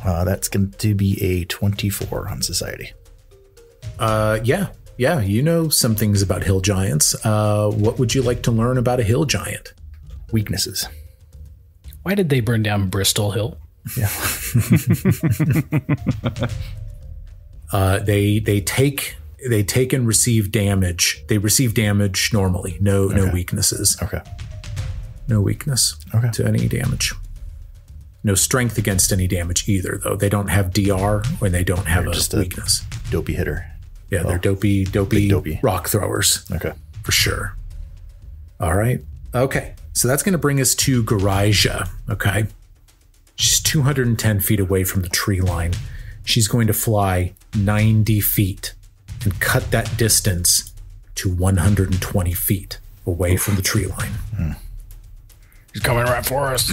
That's going to be a 24 on society. Yeah, you know some things about hill giants. What would you like to learn about a hill giant? Weaknesses. Why did they burn down Bristol Hill? Yeah. They take and receive damage. They receive damage normally. No weaknesses. Okay. No weakness to any damage. No strength against any damage either, though. They don't have DR or they don't have a weakness. Dopey hitter. Yeah, they're dopey rock throwers. Okay. For sure. All right. Okay. So that's going to bring us to Gurija. Okay. She's 210 feet away from the tree line. She's going to fly 90 feet and cut that distance to 120 feet away from the tree line. He's coming right for us.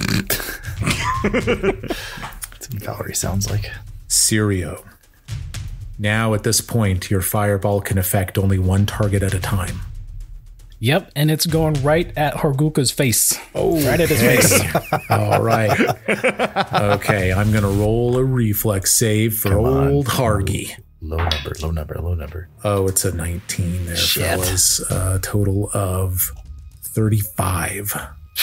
That's what Valerie sounds like. Sirio. Now, at this point, your fireball can affect only one target at a time. Yep, and it's going right at Hargulka's face. Oh, right at his face. All right. Okay, I'm going to roll a reflex save for old Hargy. Low number. Oh, it's a 19 there, fellas. Total of 35.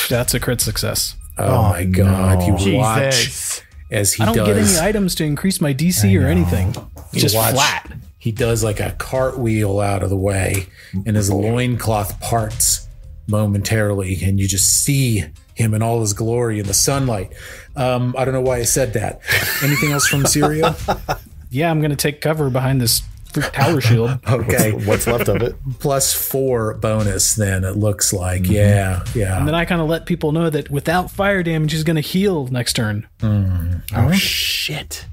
That's a crit success. Oh my God. no. You watch Jesus. as he I don't does. get any items to increase my DC or anything. You Just watch, flat. He does like a cartwheel out of the way, and his loincloth parts momentarily, and you just see him in all his glory in the sunlight. I don't know why I said that. Anything else from Sirio? Yeah, I'm going to take cover behind this tower shield. Okay. What's left of it? +4 bonus, then, it looks like. Yeah. And then I kind of let people know that without fire damage, he's going to heal next turn. Oh, shit.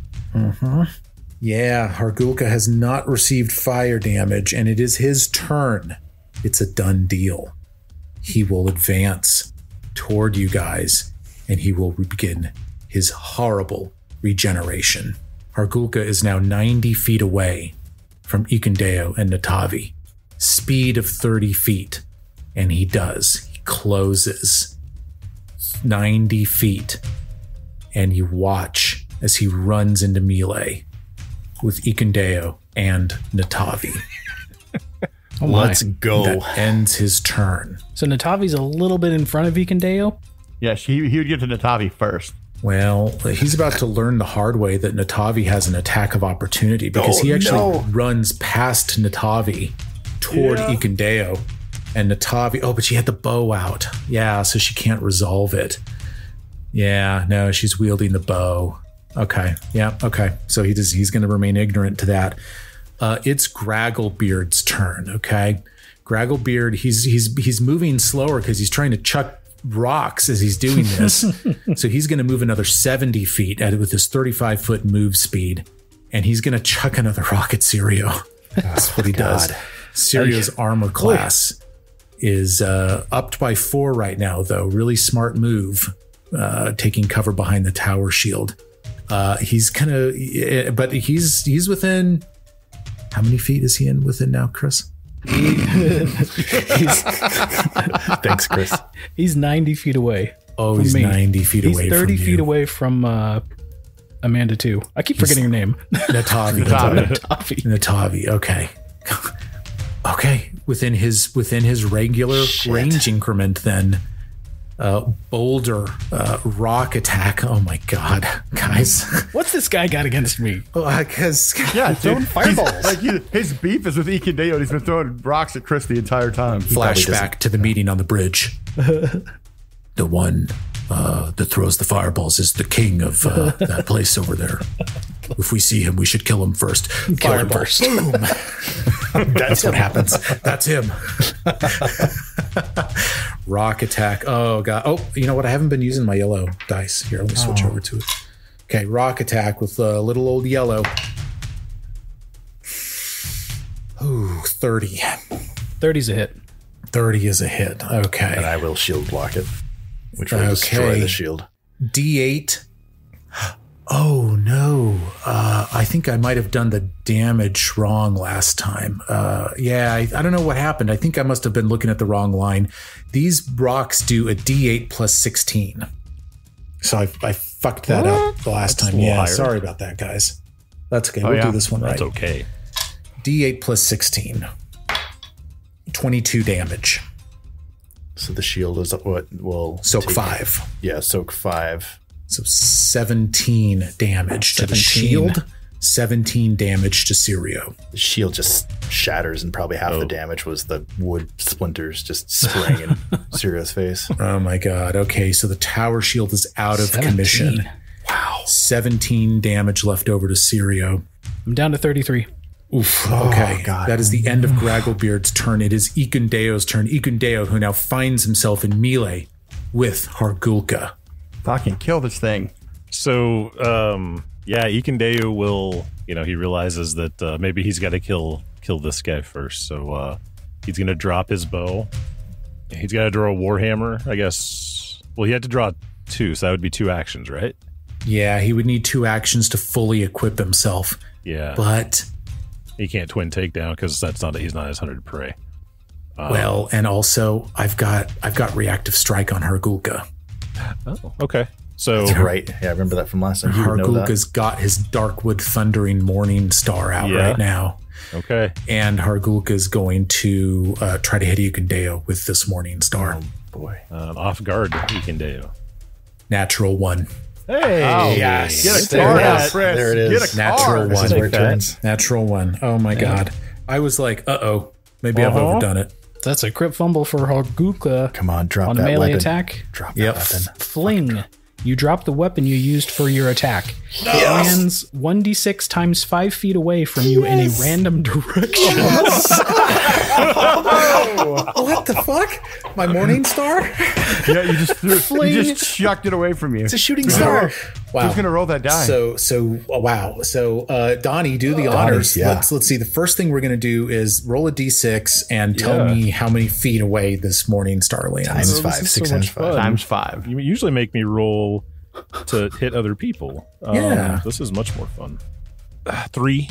Yeah, Hargulka has not received fire damage, and it is his turn. It's a done deal. He will advance toward you guys, and he will begin his horrible regeneration. Hargulka is now 90 feet away from Ikundeo and Natavi. Speed of 30 feet, and he does. He closes 90 feet, and you watch as he runs into melee with Ikundeo and Natavi. Oh my. Let's go. That ends his turn. So Natavi's a little bit in front of Ikundeo. Yeah, he would get to Natavi first. Well, he's about to learn the hard way that Natavi has an attack of opportunity because he actually runs past Natavi toward Ikundeo, and Natavi, but she had the bow out. Yeah, so she can't resolve it. Yeah, no, she's wielding the bow. Okay. Yeah. Okay. So he's going to remain ignorant to that. It's Gragglebeard's turn. Okay. Gragglebeard, he's moving slower because he's trying to chuck rocks as he's doing this. So he's going to move another 70 feet with his 35-foot move speed, and he's going to chuck another rock at Sirio. That's what he does. Sirio's armor class is upped by 4 right now, though. Really smart move, taking cover behind the tower shield. He's within. How many feet is he within now, Chris? Thanks, Chris. He's 90 feet away. Oh, he's 90 feet away. He's 30 from feet you. away from Amanda too. I keep forgetting her name. Natavi. Natavi. Okay. Okay. Within his regular range increment, then. Boulder rock attack. Oh my God, guys! What's this guy got against me? Because Throwing fireballs. His beef is with Ikundeo, and he's been throwing rocks at Chris the entire time. flashback to the meeting on the bridge. The one that throws the fireballs is the king of that place over there. If we see him, we should kill him first. Fireball. Boom. That's what happens. That's him. Rock attack. Oh, God. Oh, you know what? I haven't been using my yellow dice. Here, let me switch over to it. Okay, rock attack with little old yellow. Ooh, 30. 30's a hit. 30 is a hit. Okay. And I will shield block it, which will destroy the shield. D8. Oh, no. I think I might have done the damage wrong last time. I don't know what happened. I think I must have been looking at the wrong line. These rocks do a D8 plus 16. So I fucked that up the last time. Yeah, higher. Sorry about that, guys. That's okay. We'll do this one right. That's okay. D8 plus 16. 22 damage. So the shield is what will soak 5. Yeah, soak 5. So 17 damage to the shield. 17 damage to Sirio. The shield just shatters, and probably half the damage was the wood splinters just spraying in Sirio's face. Oh my God. Okay, so the tower shield is out of commission. Wow. 17 damage left over to Sirio. I'm down to 33. Oof. Okay. God. That is the end of Gragglebeard's turn. It is Ikundeo's turn. Ikundeo, who now finds himself in melee with Hargulka. Fucking kill this thing. So, Ikundeo will, he realizes that maybe he's got to kill this guy first. So he's going to drop his bow. He's got to draw a warhammer, I guess. Well, he had to draw 2, so that would be 2 actions, right? Yeah, he would need 2 actions to fully equip himself. Yeah. But he can't twin takedown because he's not his hunted prey. Well, and also I've got reactive strike on Hargulka. Oh, okay. So that's right. Yeah, I remember that from last time. Hargulka's got his Darkwood Thundering Morning Star out right now. Okay. And Hargulka's going to try to hit Ikundeo with this Morning Star. Oh, boy. Off guard, Ikundeo. Natural 1. Hey. Oh, yes. Get a card, Chris. There it is. Get a Natural card. 1. Where it turns. Natural 1. Oh, my God. I was like, uh-oh. Maybe I've overdone it. That's a crit fumble for Hargulka. Come on, drop on that a melee weapon. Attack. Drop that weapon. Fling. You drop the weapon you used for your attack. It lands 1d6 times 5 feet away from you in a random direction. What the fuck? My Morning Star? Yeah, you just chucked it away from you. It's a shooting star. Wow. Who's gonna roll that die? Wow. So Donnie, do the honors. Yeah. Let's see. The first thing we're gonna do is roll a d6 and tell me how many feet away this Morning Star lands. Times 5. 6 times 5. Times 5. You usually make me roll to hit other people. This is much more fun. 3.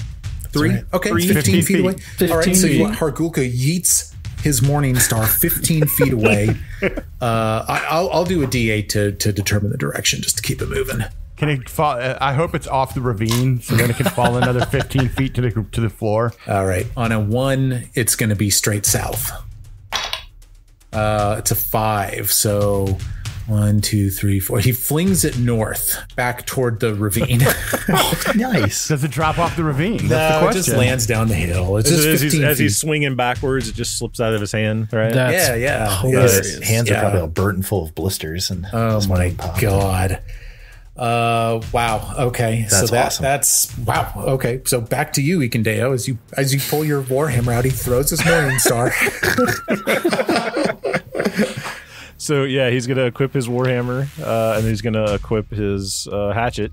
3? Right. Okay, 15 feet away. 15 All right, so feet. Hargulka yeets his Morning Star 15 feet away. I'll do a d8 to determine the direction, just to keep it moving. Can it fall? I hope it's off the ravine, so then it can fall another 15 feet to the floor. All right. On a 1, it's going to be straight south. It's a 5. So 1, 2, 3, 4. He flings it north, back toward the ravine. Nice. Does it drop off the ravine? That's the No, it question. just lands down the hill. It's just 15 as he's feet. swinging backwards, it just slips out of his hand, right? That's His hands are probably all burnt and full of blisters. And Oh my God. Wow. Okay. That's awesome. That's wow. Okay. So back to you, Ikundeo. As you pull your warhammer out, he throws his Morning Star. So yeah, he's gonna equip his warhammer, and he's gonna equip his hatchet.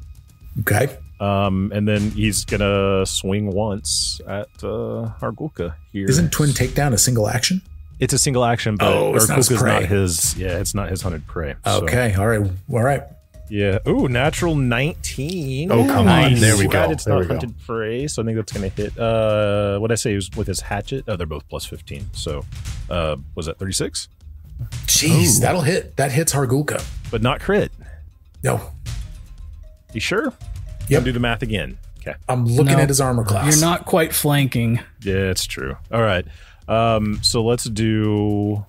Okay. And then he's gonna swing once at Hargulka here. Isn't twin takedown a single action? It's a single action, but it's not his Hargulka's prey. not his. Yeah, it's not his hunted prey. So, Okay. All right. yeah. Ooh, natural 19. Oh, come on. There we God, go. it's There not we go. hunted prey, so I think that's gonna hit. What I say was with his hatchet. Oh, they're both plus 15. So, was that 36? Jeez, that'll hit. That hits Hargulka. But not crit. No. You sure? Yep. Do the math again. Okay. I'm looking No, at his armor class. You're not quite flanking. Yeah, it's true. All right. So let's do.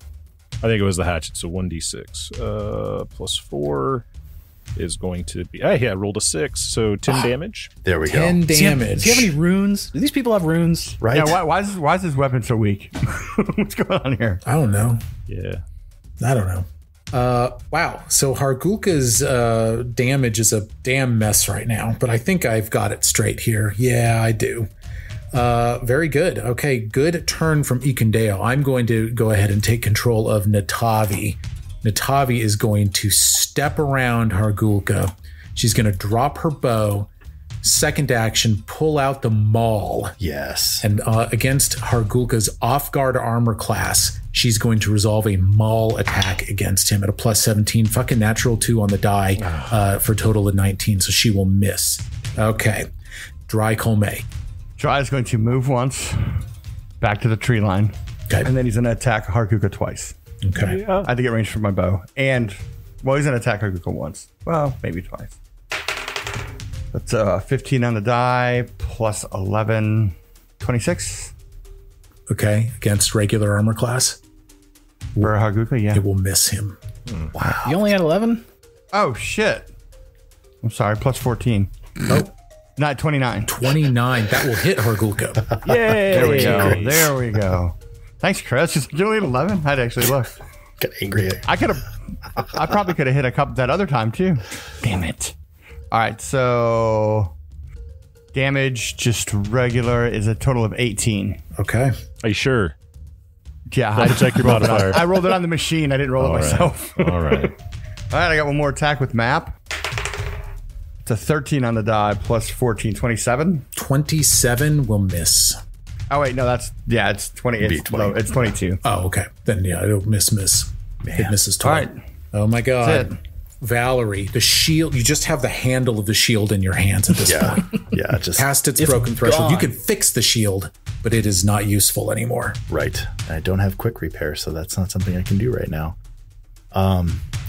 I think it was the hatchet. So 1d6 plus 4 is going to be. Hey, yeah, I rolled a 6, so 10 damage. There we 10 go. damage. Does he have any runes? Do these people have runes? Right? Yeah, why is this weapon so weak? What's going on here? I don't know. Yeah. I don't know. Wow. So Hargulka's damage is a damn mess right now, but I think I've got it straight here. Yeah, I do. Very good. Okay, good turn from Ikundeo. I'm going to go ahead and take control of Natavi. Natavi is going to step around Hargulka. She's going to drop her bow. Second action, pull out the maul. Yes. And against Hargulka's off-guard armor class, she's going to resolve a maul attack against him at a plus 17. Fucking natural 2 on the die for a total of 19, so she will miss. Okay. Dry Colmay. Dry is going to move once back to the tree line. Okay. And then he's going to attack Hargulka twice. Okay. I had to get range for my bow. And, well, he's going to attack Hargulka once. Well, maybe twice. That's 15 on the die, plus 11, 26. Okay. Against regular armor class. For Hargulka, yeah. It will miss him. Wow. You only had 11? Oh, shit. I'm sorry, plus 14. Oh. Not 29. 29. That will hit Hargulka. Yay. There we go. There we go. Thanks, Chris. You only had 11? I'd actually look. Got angry. I probably could have hit a couple that other time, too. Damn it. All right, so damage, just regular, is a total of 18. Okay. Are you sure? Yeah. Double check your modifier. I rolled it on the machine. I didn't roll it myself. All right. All right, I got one more attack with map. It's a 13 on the die, plus 14, 27. 27 will miss. Oh, wait, no, it's 20. It's 20. It's 22. Oh, okay. Then, yeah, it'll miss. It misses twice. All right. Oh, my God. That's it. Valerie, the shield, you just have the handle of the shield in your hands at this point. Yeah, just past its broken threshold. You can fix the shield, but it is not useful anymore. right. I don't have quick repair, so that's not something I can do right now.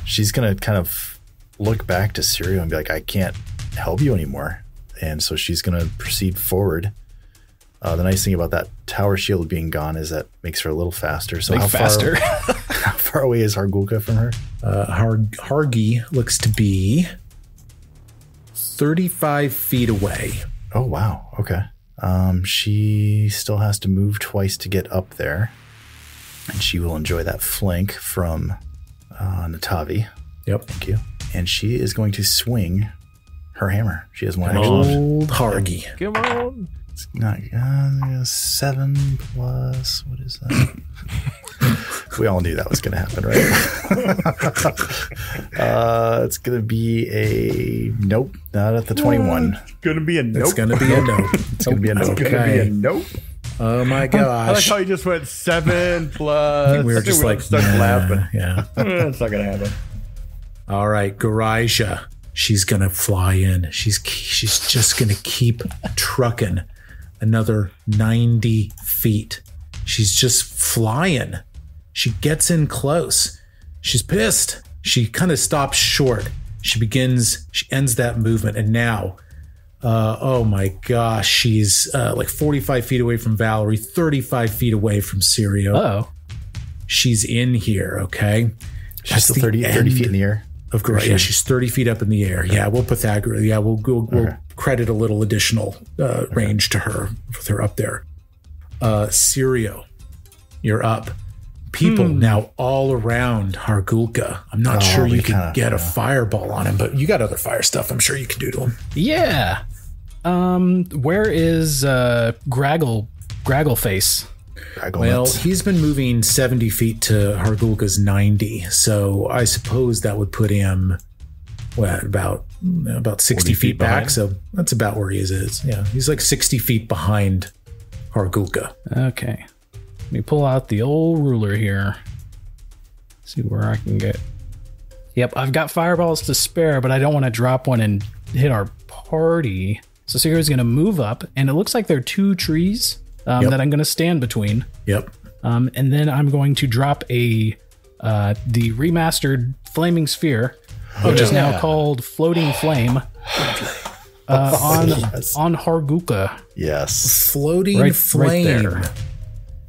She's gonna kind of look back to Sirio and be like, I can't help you anymore. And so she's gonna proceed forward. The nice thing about that tower shield being gone is that makes her a little faster. So how far away is Hargulka from her? Hargi looks to be 35 feet away. Oh, wow. Okay. She still has to move twice to get up there. And she will enjoy that flank from Natavi. Yep. Thank you. And she is going to swing her hammer. She has one action. Old Hargi. Come on. It's not 7 plus. What is that? We all knew that was going to happen, right? It's going to be a nope. Not at the 21. It's going to be a nope. It's going to be a nope. It's going to be a nope. It's going to be a nope. Oh my I like gosh. how you just went 7 plus. I think we were just like stuck laughing. Yeah. It's not going to happen. All right, Gurija. She's going to fly in. She's just going to keep trucking another 90 feet. She's just flying. She gets in close. She's pissed. She kind of stops short. She ends that movement. And now, oh my gosh, she's like 45 feet away from Valerie, 35 feet away from Sirio. Oh. She's in here, okay? She's still 30 feet in the air. Of course, yeah, she's 30 feet up in the air. Yeah, we'll Pythagoras. Yeah, we'll credit a little additional range to her with her up there. Sirio, you're up. People now all around Hargulka. I'm not sure you can get a fireball on him, but you got other fire stuff I'm sure you can do to him. Yeah. Where is Graggleface? Well, he's been moving 70 feet to Hargulka's 90, so I suppose that would put him about 60 feet back. Behind. So that's about where he is. Yeah, he's like 60 feet behind Hargulka. Okay. Let me pull out the old ruler here. See where I can get. Yep, I've got fireballs to spare, but I don't want to drop one and hit our party. So Sirio's going to move up, and it looks like there are 2 trees that I'm going to stand between. Yep. And then I'm going to drop the remastered flaming sphere, which is now called Floating Flame, on Hargulka. Yes. Floating flame. Right there.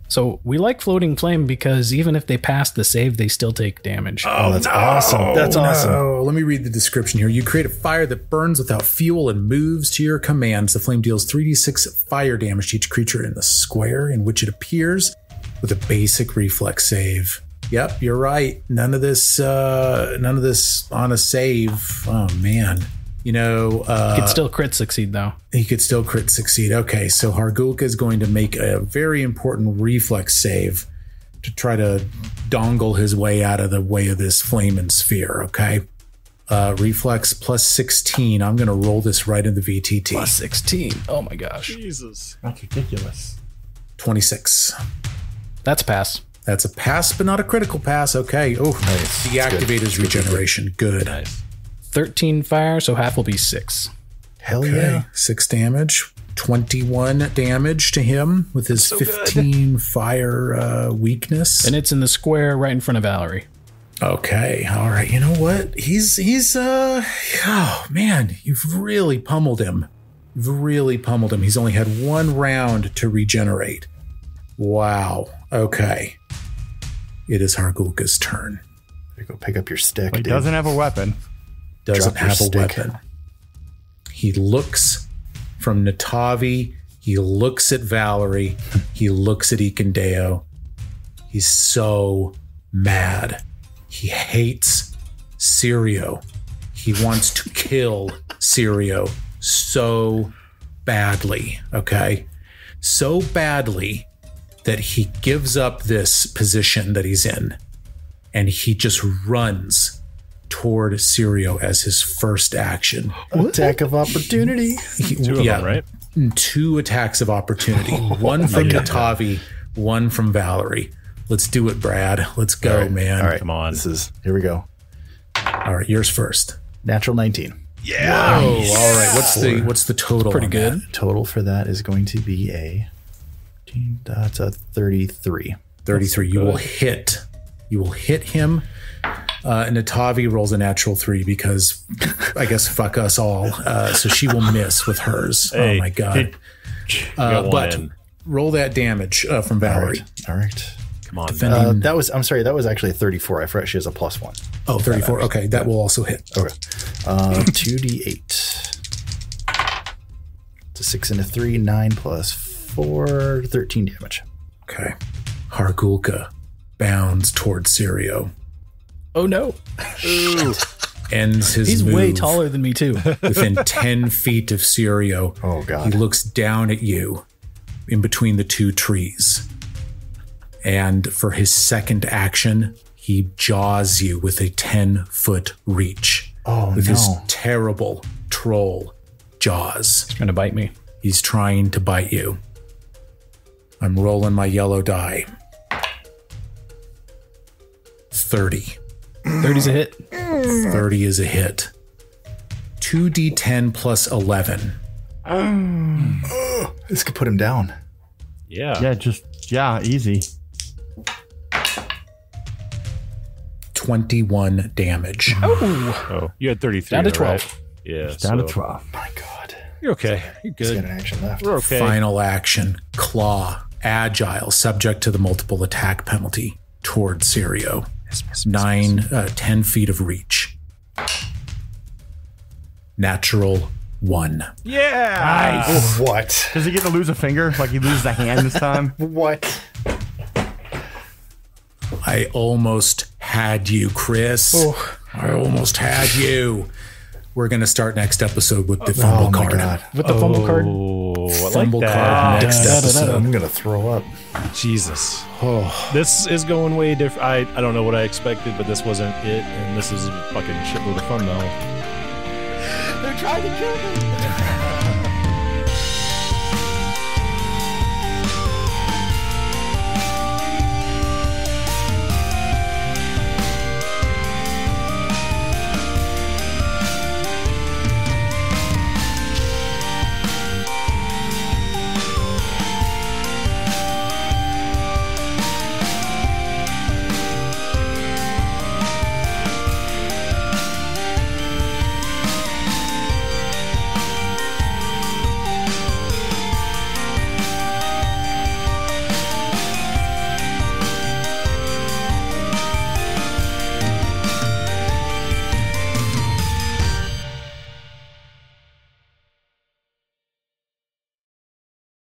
So we like Floating Flame because even if they pass the save, they still take damage. Oh, that's awesome. That's awesome. Let me read the description here. You create a fire that burns without fuel and moves to your commands. The flame deals 3d6 fire damage to each creature in the square in which it appears with a basic reflex save. Yep, you're right. None of this on a save. Oh man. You know, he could still crit succeed though. He could still crit succeed. Okay, so Hargulka is going to make a very important reflex save to try to dongle his way out of the way of this flame and sphere. Okay. Reflex plus 16. I'm going to roll this right in the VTT. Plus 16. Oh my gosh. Jesus. That's ridiculous. 26. That's a pass. That's a pass, but not a critical pass. Okay. Oh, Nice. deactivate his regeneration. Good. Nice. 13 fire, so half will be 6. Hell Okay. yeah. 6 damage. 21 damage to him with his 15 fire weakness. And it's in the square right in front of Valerie. Okay. All right. You know what? He's oh man, you've really pummeled him. You've really pummeled him. He's only had 1 round to regenerate. Wow. Okay. It is Hargulka's turn. There you go. Pick up your stick. He dude. doesn't have a weapon. Doesn't Drop your have a stick. weapon. He looks from Natavi. He looks at Valerie. He looks at Ikendeo. He's so mad. He hates Sirio. He wants to kill Sirio so badly, okay? So badly that he gives up this position that he's in and he just runs toward Sirio as his first action. Attack of opportunity. Two of them, right? 2 attacks of opportunity. One from Natavi, one from Valerie. Let's do it, Brad. Let's go, All right. man. All right. Come on. Here we go. All right, yours first. Natural 19. Yeah. Oh, all right. What's the total? Pretty on good. that? Total for that is going to be that's a 33. 33. You will hit. You will hit him. Natavi rolls a natural 3 because I guess fuck us all. So she will miss with hers. Hey, oh my god. got one But in. roll that damage from Valerie. All right. Come on. Defending- I'm sorry, that was actually a 34. I forgot she has a +1. Oh, 34. Okay, that will also hit. Okay. 2d8. It's a 6 and a 3, 9 plus 4, 13 damage. Okay. Hargulka bounds towards Sirio. Oh no. Ends his He's move way taller than me too. within 10 feet of Sirio. Oh, God. He looks down at you in between the 2 trees. And for his second action, he jaws you with a 10-foot reach. Oh, with no. his terrible troll jaws. He's trying to bite me. He's trying to bite you. I'm rolling my yellow die. 30. 30's a hit. 30 is a hit. 2d10 plus 11. This could put him down. Yeah. Yeah, easy. 21 damage. Oh, you had 33. Down to though, 12. Right? Yeah. Down to so 12. My God. You're okay. You're He's got good. an action left. We're okay. Final action. Claw. Agile. Subject to the multiple attack penalty toward Sirio. 10 feet of reach. Natural 1. Yeah. Nice. What? Does he get to lose a finger? Like he loses a hand this time? What? I almost had you, Chris. I almost had you. We're going to start next episode with the fumble Oh, my card. God. With the fumble card. Oh, I like Fumble that. card next Da-da-da-da. episode. I'm going to throw up. Jesus. Oh, This is going way different. I don't know what I expected, but this wasn't it. And this is a fucking shitload of fun, though. They're trying to kill me.